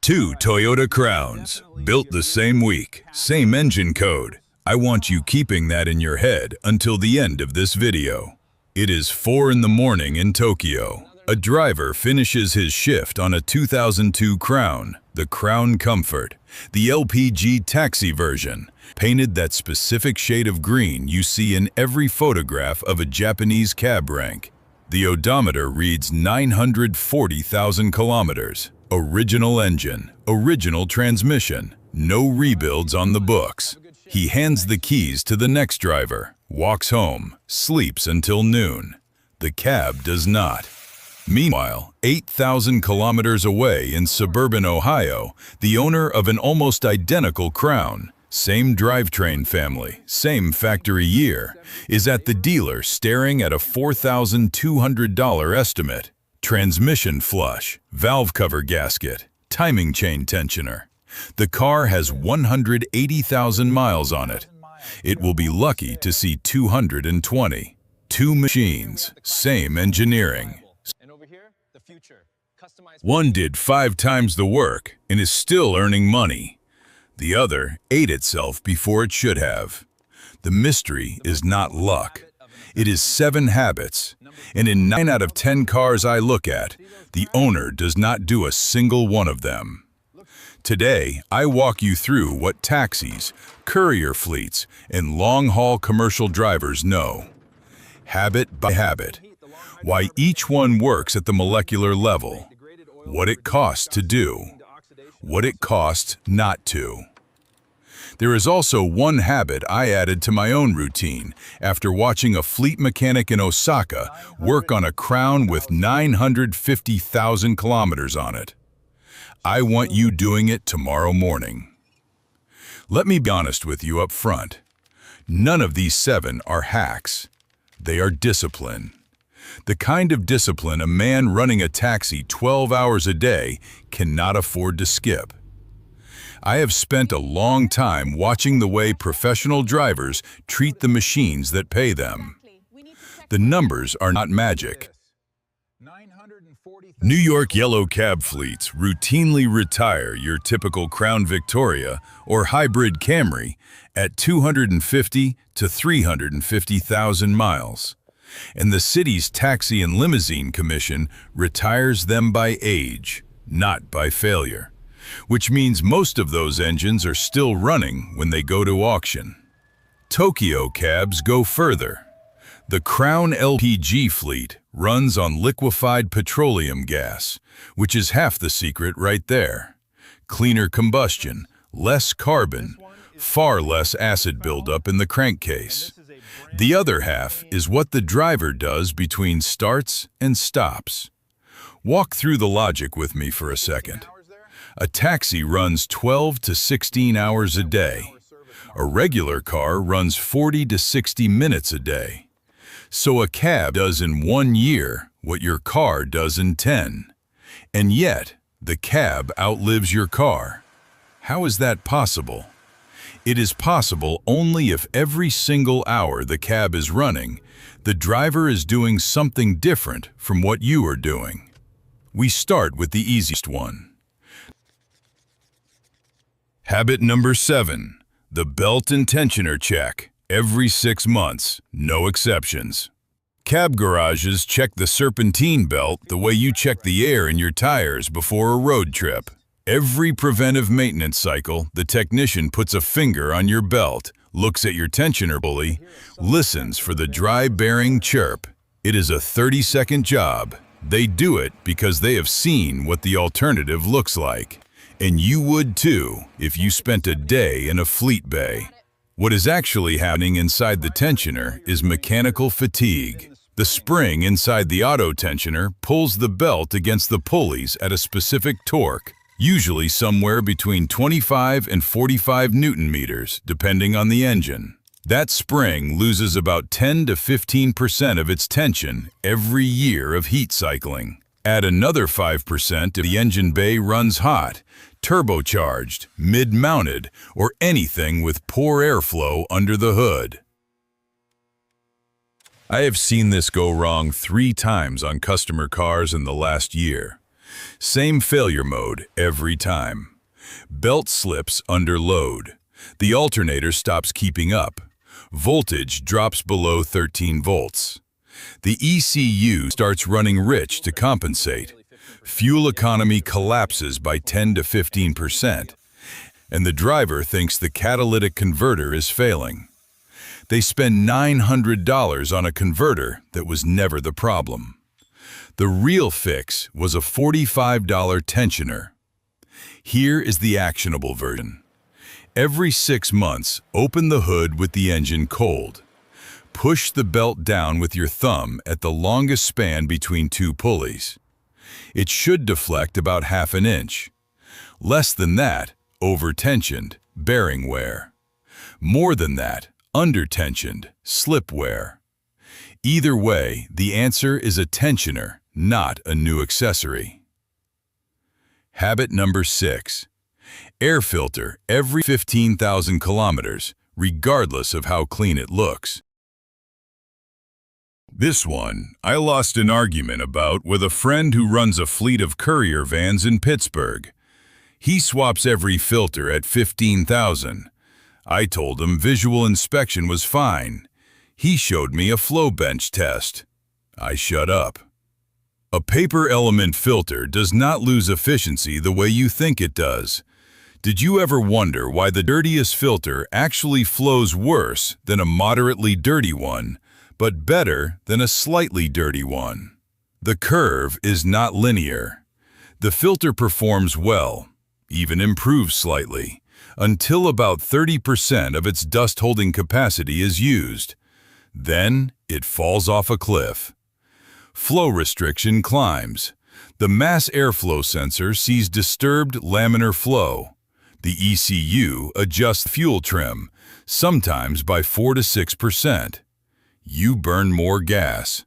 Two Toyota Crowns, built the same week, same engine code. I want you keeping that in your head until the end of this video. It is 4 in the morning in Tokyo. A driver finishes his shift on a 2002 Crown, the Crown Comfort, the LPG taxi version, painted that specific shade of green you see in every photograph of a Japanese cab rank. The odometer reads 940,000 kilometers. Original engine, original transmission, no rebuilds on the books. He hands the keys to the next driver, walks home, sleeps until noon. The cab does not. Meanwhile, 8,000 kilometers away in suburban Ohio, the owner of an almost identical Crown, same drivetrain family, same factory year, is at the dealer staring at a $4,200 estimate. Transmission flush, valve cover gasket, timing chain tensioner. The car has 180,000 miles on it. It will be lucky to see 220. Two machines, same engineering. One did 5 times the work and is still earning money. The other ate itself before it should have. The mystery is not luck. It is 7 habits, and in 9 out of 10 cars I look at, the owner does not do a single one of them. Today, I walk you through what taxis, courier fleets, and long-haul commercial drivers know. Habit by habit. Why each one works at the molecular level. What it costs to do. What it costs not to. There is also one habit I added to my own routine after watching a fleet mechanic in Osaka work on a Crown with 950,000 kilometers on it. I want you doing it tomorrow morning. Let me be honest with you up front. None of these 7 are hacks. They are discipline. The kind of discipline a man running a taxi 12 hours a day cannot afford to skip. I have spent a long time watching the way professional drivers treat the machines that pay them. The numbers are not magic. New York yellow cab fleets routinely retire your typical Crown Victoria or hybrid Camry at 250 to 350,000 miles. And the city's Taxi and Limousine Commission retires them by age, not by failure. Which means most of those engines are still running when they go to auction. Tokyo cabs go further. The Crown LPG fleet runs on liquefied petroleum gas, which is half the secret right there. Cleaner combustion, less carbon, far less acid buildup in the crankcase. The other half is what the driver does between starts and stops. Walk through the logic with me for a second. A taxi runs 12 to 16 hours a day. A regular car runs 40 to 60 minutes a day. So a cab does in 1 year what your car does in 10. And yet, the cab outlives your car. How is that possible? It is possible only if every single hour the cab is running, the driver is doing something different from what you are doing. We start with the easiest one. Habit number 7, the belt and tensioner check, every 6 months, no exceptions. Cab garages check the serpentine belt the way you check the air in your tires before a road trip. Every preventive maintenance cycle, the technician puts a finger on your belt, looks at your tensioner pulley, listens for the dry bearing chirp. It is a 30-second job. They do it because they have seen what the alternative looks like. And you would too if you spent a day in a fleet bay. What is actually happening inside the tensioner is mechanical fatigue. The spring inside the auto tensioner pulls the belt against the pulleys at a specific torque, usually somewhere between 25 and 45 Newton meters, depending on the engine. That spring loses about 10 to 15% of its tension every year of heat cycling. Add another 5% if the engine bay runs hot, turbocharged, mid-mounted, or anything with poor airflow under the hood. I have seen this go wrong 3 times on customer cars in the last year. Same failure mode every time. Belt slips under load. The alternator stops keeping up. Voltage drops below 13 volts. The ECU starts running rich to compensate. Fuel economy collapses by 10 to 15%, and the driver thinks the catalytic converter is failing. They spend $900 on a converter that was never the problem. The real fix was a $45 tensioner. Here is the actionable version. Every 6 months, open the hood with the engine cold. Push the belt down with your thumb at the longest span between two pulleys. It should deflect about ½ an inch. Less than that, over-tensioned, bearing wear. More than that, under-tensioned, slip wear. Either way, the answer is a tensioner, not a new accessory. Habit number 6. Air filter every 15,000 kilometers, regardless of how clean it looks. This one I lost an argument about with a friend who runs a fleet of courier vans in Pittsburgh. He swaps every filter at 15,000. I told him visual inspection was fine. He showed me a flow bench test. I shut up. A paper element filter does not lose efficiency the way you think it does. Did you ever wonder why the dirtiest filter actually flows worse than a moderately dirty one, but better than a slightly dirty one? The curve is not linear. The filter performs well, even improves slightly, until about 30% of its dust-holding capacity is used. Then it falls off a cliff. Flow restriction climbs. The mass airflow sensor sees disturbed laminar flow. The ECU adjusts fuel trim, sometimes by 4 to 6%. You burn more gas.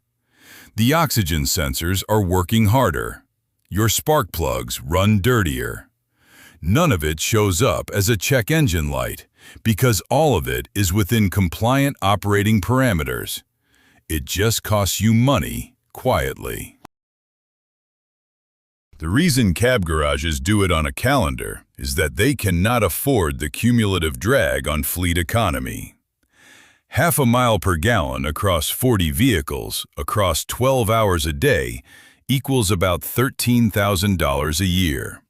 The oxygen sensors are working harder. Your spark plugs run dirtier. None of it shows up as a check engine light because all of it is within compliant operating parameters. It just costs you money quietly. The reason cab garages do it on a calendar is that they cannot afford the cumulative drag on fleet economy. Half a mile per gallon across 40 vehicles across 12 hours a day equals about $13,000 a year.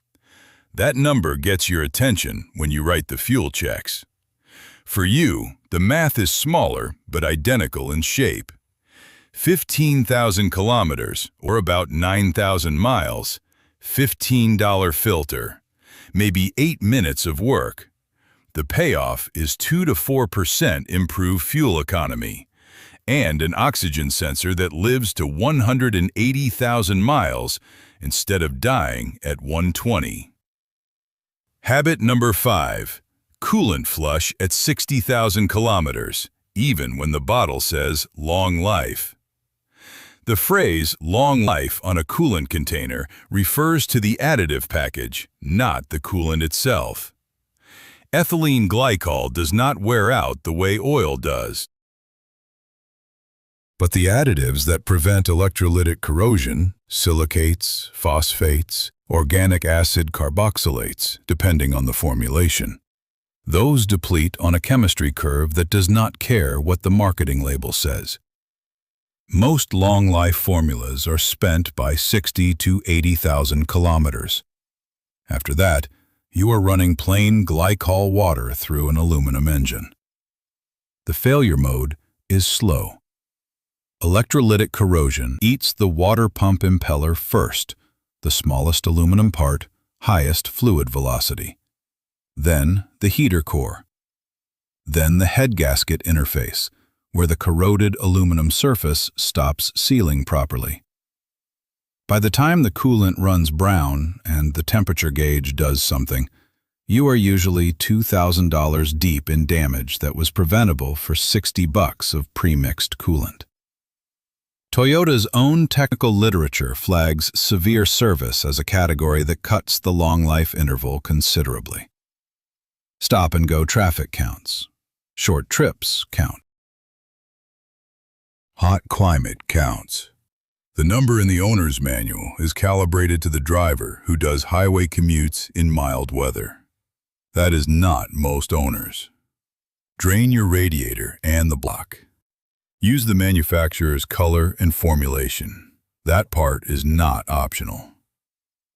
That number gets your attention when you write the fuel checks. For you, the math is smaller but identical in shape. 15,000 kilometers, or about 9,000 miles, $15 filter, maybe 8 minutes of work. The payoff is 2 to 4% improved fuel economy, and an oxygen sensor that lives to 180,000 miles instead of dying at 120. Habit number 5. Coolant flush at 60,000 kilometers, even when the bottle says long life. The phrase long life on a coolant container refers to the additive package, not the coolant itself. Ethylene glycol does not wear out the way oil does. But the additives that prevent electrolytic corrosion, silicates, phosphates, organic acid carboxylates, depending on the formulation, those deplete on a chemistry curve that does not care what the marketing label says. Most long-life formulas are spent by 60 to 80,000 kilometers. After that, you are running plain glycol water through an aluminum engine. The failure mode is slow. Electrolytic corrosion eats the water pump impeller first, the smallest aluminum part, highest fluid velocity. Then the heater core. Then the head gasket interface, where the corroded aluminum surface stops sealing properly. By the time the coolant runs brown and the temperature gauge does something, you are usually $2,000 deep in damage that was preventable for $60 of pre-mixed coolant. Toyota's own technical literature flags severe service as a category that cuts the long life interval considerably. Stop-and-go traffic counts. Short trips count. Hot climate counts. The number in the owner's manual is calibrated to the driver who does highway commutes in mild weather. That is not most owners. Drain your radiator and the block. Use the manufacturer's color and formulation. That part is not optional.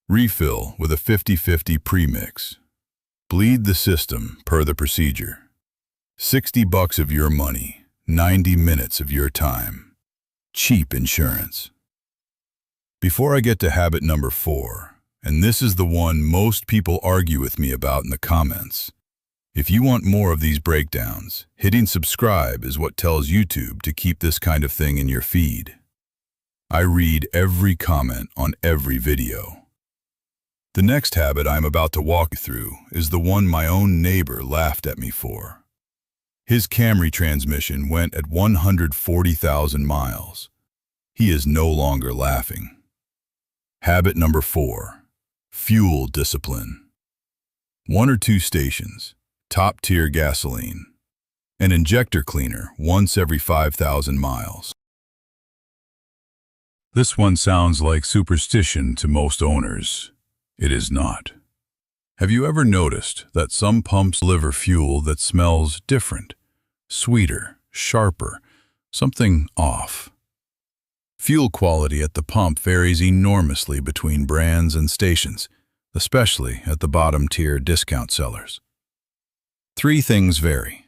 Refill with a 50-50 premix. Bleed the system per the procedure. $60 of your money, 90 minutes of your time. Cheap insurance. Before I get to habit number 4, and this is the one most people argue with me about in the comments, if you want more of these breakdowns, hitting subscribe is what tells YouTube to keep this kind of thing in your feed. I read every comment on every video. The next habit I'm about to walk you through is the one my own neighbor laughed at me for. His Camry transmission went at 140,000 miles. He is no longer laughing. Habit number 4, fuel discipline. 1 or 2 stations, top-tier gasoline, an injector cleaner once every 5,000 miles. This one sounds like superstition to most owners. It is not. Have you ever noticed that some pumps deliver fuel that smells different, sweeter, sharper, something off? Fuel quality at the pump varies enormously between brands and stations, especially at the bottom-tier discount sellers. 3 things vary: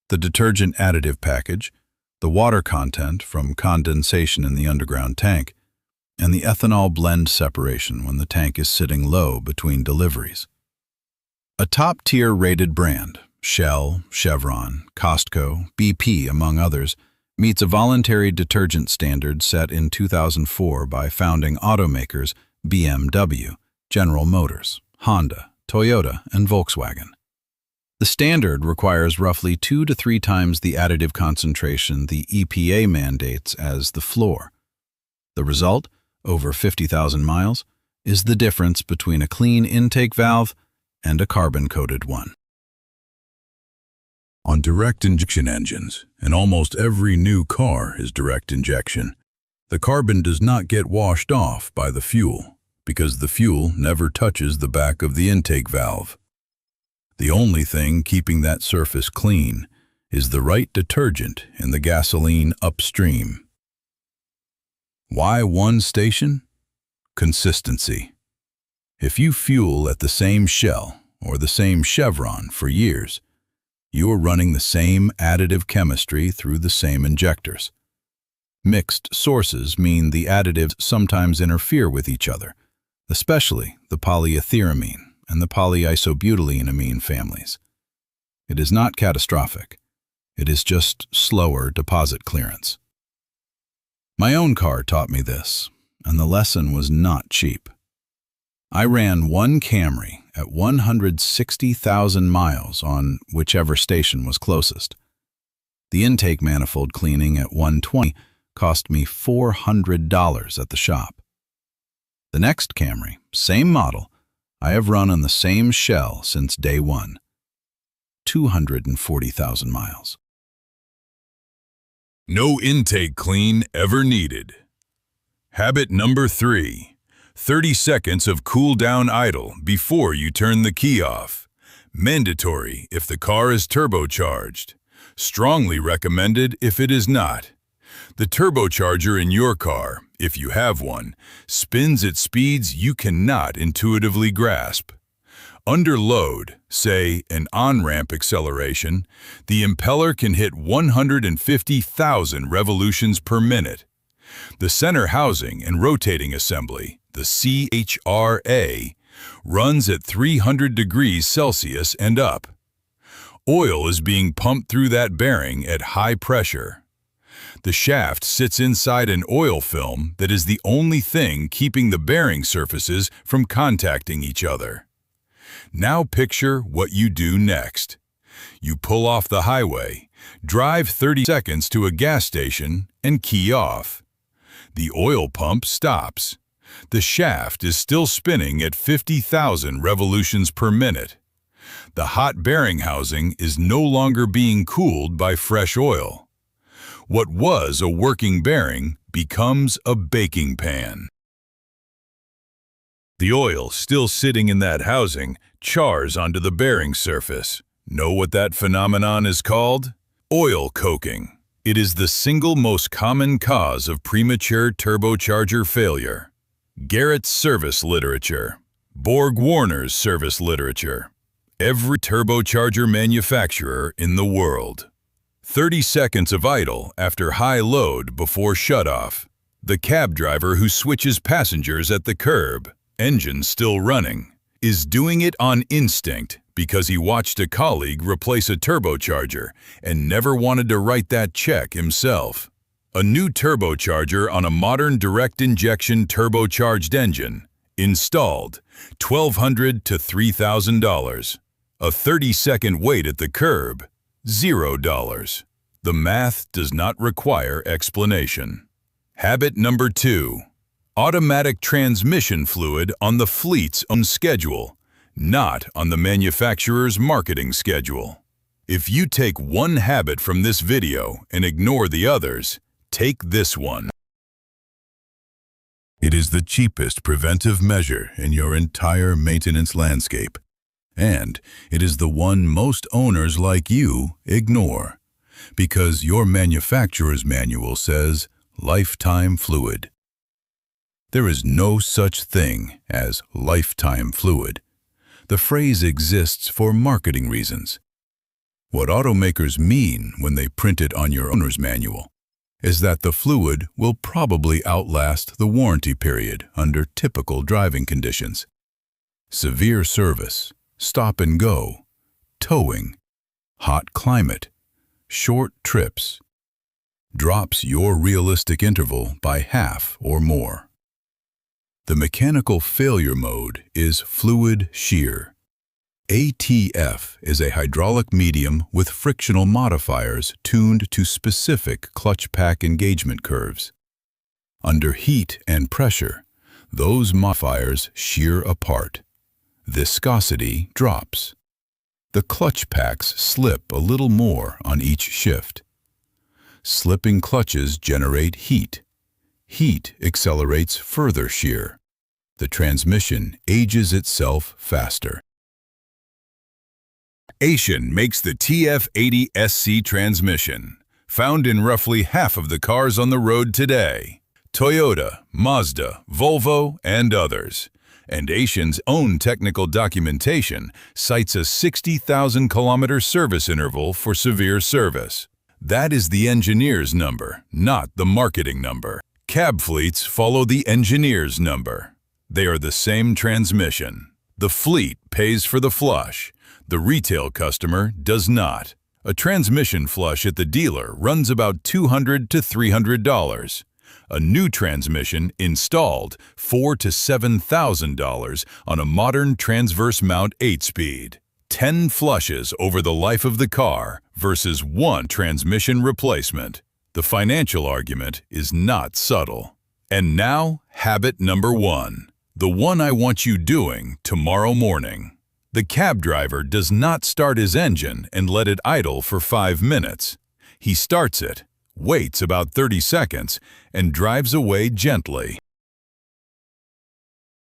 the detergent additive package, the water content from condensation in the underground tank, and the ethanol blend separation when the tank is sitting low between deliveries. A top-tier rated brand, Shell, Chevron, Costco, BP, among others, meets a voluntary detergent standard set in 2004 by founding automakers BMW, General Motors, Honda, Toyota, and Volkswagen. The standard requires roughly 2 to 3 times the additive concentration the EPA mandates as the floor. The result, over 50,000 miles, is the difference between a clean intake valve and a carbon-coated one. On direct injection engines, and almost every new car is direct injection, the carbon does not get washed off by the fuel because the fuel never touches the back of the intake valve. The only thing keeping that surface clean is the right detergent in the gasoline upstream. Why one station? Consistency. If you fuel at the same Shell or the same Chevron for years, you are running the same additive chemistry through the same injectors. Mixed sources mean the additives sometimes interfere with each other, especially the polyetheramine and the polyisobutylenamine families. It is not catastrophic. It is just slower deposit clearance. My own car taught me this, and the lesson was not cheap. I ran one Camry at 160,000 miles on whichever station was closest. The intake manifold cleaning at 120 cost me $400 at the shop. The next Camry, same model, I have run on the same Shell since day one. 240,000 miles. No intake clean ever needed. Habit number 3. 30 seconds of cool down idle before you turn the key off. Mandatory if the car is turbocharged. Strongly recommended if it is not. The turbocharger in your car, if you have one, spins at speeds you cannot intuitively grasp. Under load, say an on-ramp acceleration, the impeller can hit 150,000 revolutions per minute. The center housing and rotating assembly, the CHRA, runs at 300 degrees Celsius and up. Oil is being pumped through that bearing at high pressure. The shaft sits inside an oil film that is the only thing keeping the bearing surfaces from contacting each other. Now picture what you do next. You pull off the highway, drive 30 seconds to a gas station, and key off. The oil pump stops. The shaft is still spinning at 50,000 revolutions per minute. The hot bearing housing is no longer being cooled by fresh oil. What was a working bearing becomes a baking pan. The oil still sitting in that housing chars onto the bearing surface. Know what that phenomenon is called? Oil coking. It is the single most common cause of premature turbocharger failure. Garrett's service literature. Borg-Warner's service literature. Every turbocharger manufacturer in the world. 30 seconds of idle after high load before shutoff. The cab driver who switches passengers at the curb, engine still running, is doing it on instinct because he watched a colleague replace a turbocharger and never wanted to write that check himself. A new turbocharger on a modern direct injection turbocharged engine, installed, $1,200 to $3,000. A 30-second wait at the curb, $0. The math does not require explanation. Habit number 2. Automatic transmission fluid on the fleet's own schedule, not on the manufacturer's marketing schedule. If you take one habit from this video and ignore the others, take this one. It is the cheapest preventive measure in your entire maintenance landscape. And it is the one most owners like you ignore, because your manufacturer's manual says lifetime fluid. There is no such thing as lifetime fluid. The phrase exists for marketing reasons. What automakers mean when they print it on your owner's manual is that the fluid will probably outlast the warranty period under typical driving conditions. Severe service, stop and go, towing, hot climate, short trips, drops your realistic interval by half or more. The mechanical failure mode is fluid shear. ATF is a hydraulic medium with frictional modifiers tuned to specific clutch pack engagement curves. Under heat and pressure, those modifiers shear apart. Viscosity drops. The clutch packs slip a little more on each shift. Slipping clutches generate heat. Heat accelerates further shear. The transmission ages itself faster. Asian makes the TF80 SC transmission, found in roughly half of the cars on the road today. Toyota, Mazda, Volvo, and others. And Asian's own technical documentation cites a 60,000 kilometer service interval for severe service. That is the engineer's number, not the marketing number. Cab fleets follow the engineer's number. They are the same transmission. The fleet pays for the flush. The retail customer does not. A transmission flush at the dealer runs about $200 to $300. A new transmission installed $4,000 to $7,000 on a modern transverse mount 8-speed. 10 flushes over the life of the car versus 1 transmission replacement. The financial argument is not subtle. And now, habit number 1. The one I want you doing tomorrow morning. The cab driver does not start his engine and let it idle for 5 minutes. He starts it, waits about 30 seconds, and drives away gently.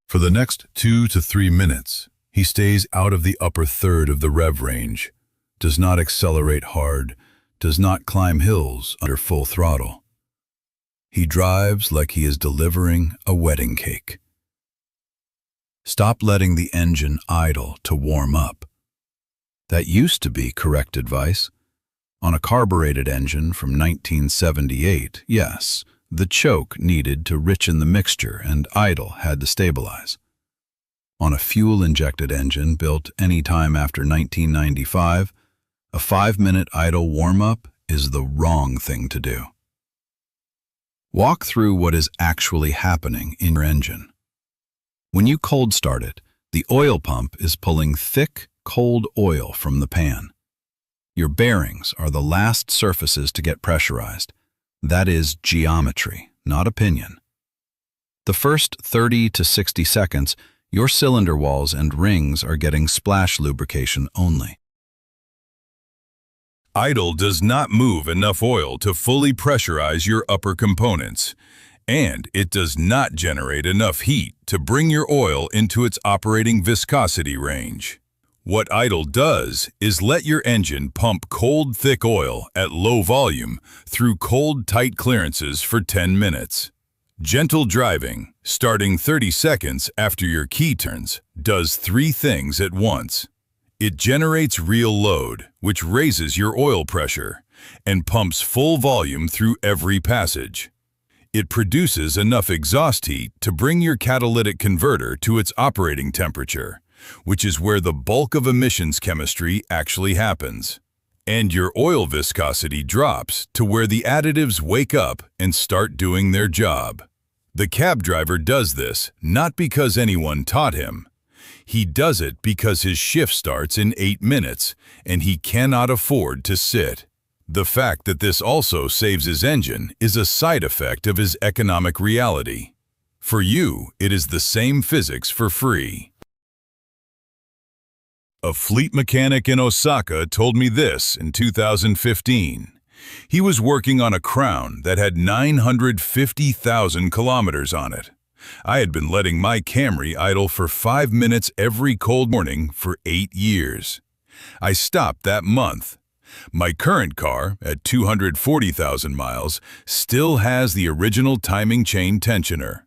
For the next 2 to 3 minutes, he stays out of the upper third of the rev range, does not accelerate hard, does not climb hills under full throttle. He drives like he is delivering a wedding cake. Stop letting the engine idle to warm up. That used to be correct advice. On a carbureted engine from 1978, yes, the choke needed to richen the mixture and idle had to stabilize. On a fuel-injected engine built any time after 1995, a 5-minute idle warm-up is the wrong thing to do. Walk through what is actually happening in your engine. When you cold start it, the oil pump is pulling thick, cold oil from the pan. Your bearings are the last surfaces to get pressurized. That is geometry, not opinion. The first 30 to 60 seconds, your cylinder walls and rings are getting splash lubrication only. Idle does not move enough oil to fully pressurize your upper components, and it does not generate enough heat to bring your oil into its operating viscosity range. What idle does is let your engine pump cold, thick oil at low volume through cold, tight clearances for 10 minutes. Gentle driving, starting 30 seconds after your key turns, does three things at once. It generates real load, which raises your oil pressure, and pumps full volume through every passage. It produces enough exhaust heat to bring your catalytic converter to its operating temperature, which is where the bulk of emissions chemistry actually happens. And your oil viscosity drops to where the additives wake up and start doing their job. The cab driver does this not because anyone taught him. He does it because his shift starts in 8 minutes and he cannot afford to sit. The fact that this also saves his engine is a side effect of his economic reality. For you, it is the same physics for free. A fleet mechanic in Osaka told me this in 2015. He was working on a Crown that had 950,000 kilometers on it. I had been letting my Camry idle for 5 minutes every cold morning for 8 years. I stopped that month. My current car, at 240,000 miles, still has the original timing chain tensioner.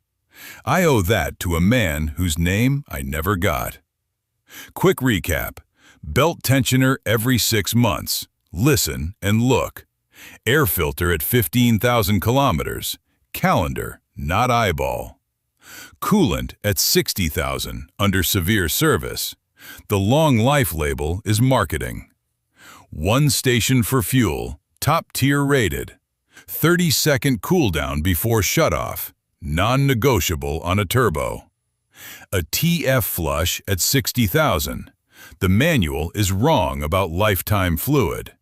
I owe that to a man whose name I never got. Quick recap. Belt tensioner every 6 months. Listen and look. Air filter at 15,000 kilometers. Calendar, not eyeball. Coolant at 60,000 under severe service. The long life label is marketing. 1 station for fuel, top tier rated. 30-second cool down before shutoff, non-negotiable on a turbo. A TF flush at 60,000. The manual is wrong about lifetime fluid.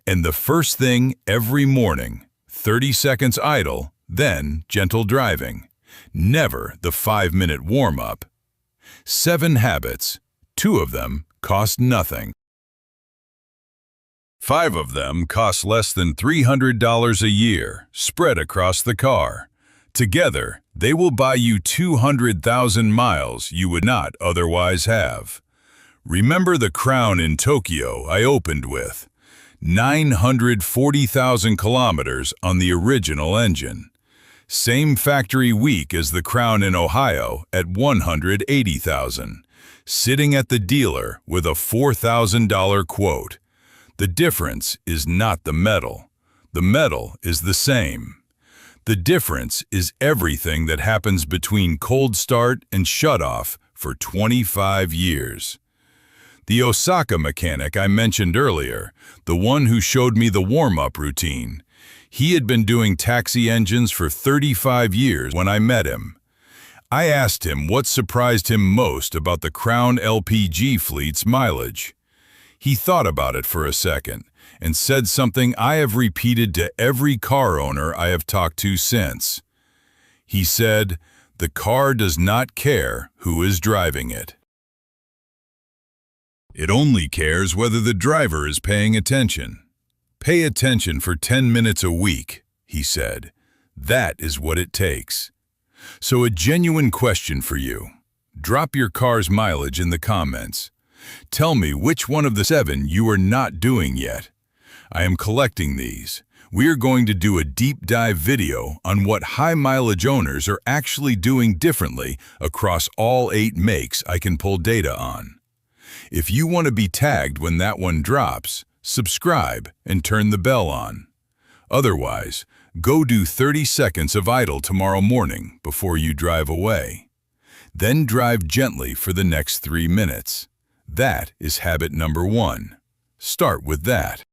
And the first thing every morning, 30 seconds idle, then gentle driving. Never the 5-minute warm-up. 7 habits. 2 of them cost nothing. 5 of them cost less than $300 a year, spread across the car. Together, they will buy you 200,000 miles you would not otherwise have. Remember the Crown in Tokyo I opened with? 940,000 kilometers on the original engine. Same factory week as the Crown in Ohio at 180,000. Sitting at the dealer with a $4,000 quote. The difference is not the metal. The metal is the same. The difference is everything that happens between cold start and shutoff for 25 years. The Osaka mechanic I mentioned earlier, the one who showed me the warm-up routine, he had been doing taxi engines for 35 years when I met him. I asked him what surprised him most about the Crown LPG fleet's mileage. He thought about it for a second and said something I have repeated to every car owner I have talked to since. He said, "The car does not care who is driving it. It only cares whether the driver is paying attention. Pay attention for 10 minutes a week," he said. That is what it takes. So a genuine question for you. Drop your car's mileage in the comments. Tell me which one of the 7 you are not doing yet. I am collecting these. We are going to do a deep dive video on what high mileage owners are actually doing differently across all 8 makes I can pull data on. If you want to be tagged when that one drops, subscribe and turn the bell on. Otherwise, go do 30 seconds of idle tomorrow morning before you drive away. Then drive gently for the next 3 minutes. That is habit number 1. Start with that.